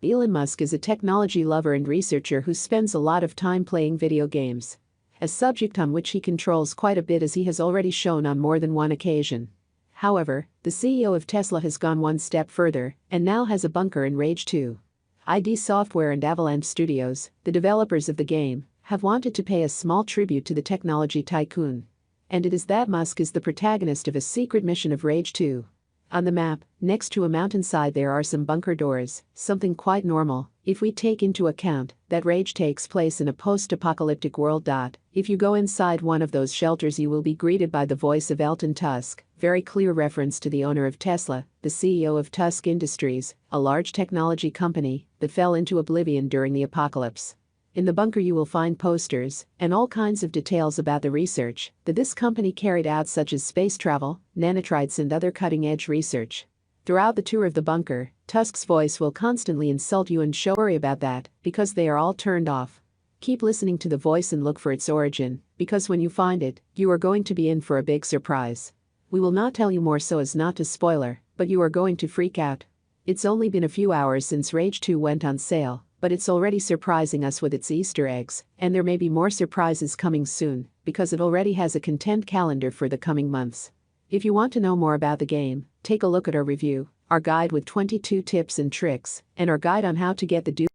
Elon Musk is a technology lover and researcher who spends a lot of time playing video games, a subject on which he controls quite a bit, as he has already shown on more than one occasion. However, the CEO of Tesla has gone one step further and now has a bunker in Rage 2. Software and Avalanche Studios, the developers of the game, have wanted to pay a small tribute to the technology tycoon. And it is that Musk is the protagonist of a secret mission of Rage 2. On the map, next to a mountainside, there are some bunker doors, something quite normal if we take into account that Rage takes place in a post-apocalyptic world. If you go inside one of those shelters, you will be greeted by the voice of Elton Tusk, very clear reference to the owner of Tesla, the CEO of Tusk Industries, a large technology company that fell into oblivion during the apocalypse. In the bunker you will find posters and all kinds of details about the research that this company carried out, such as space travel, nanotrites and other cutting-edge research. Throughout the tour of the bunker, Tusk's voice will constantly insult you, and don't worry about that, because they are all turned off. Keep listening to the voice and look for its origin, because when you find it, you are going to be in for a big surprise. We will not tell you more so as not to spoiler, but you are going to freak out. It's only been a few hours since Rage 2 went on sale, but it's already surprising us with its Easter eggs, and there may be more surprises coming soon, because it already has a content calendar for the coming months. If you want to know more about the game, take a look at our review, our guide with 22 tips and tricks, and our guide on how to get the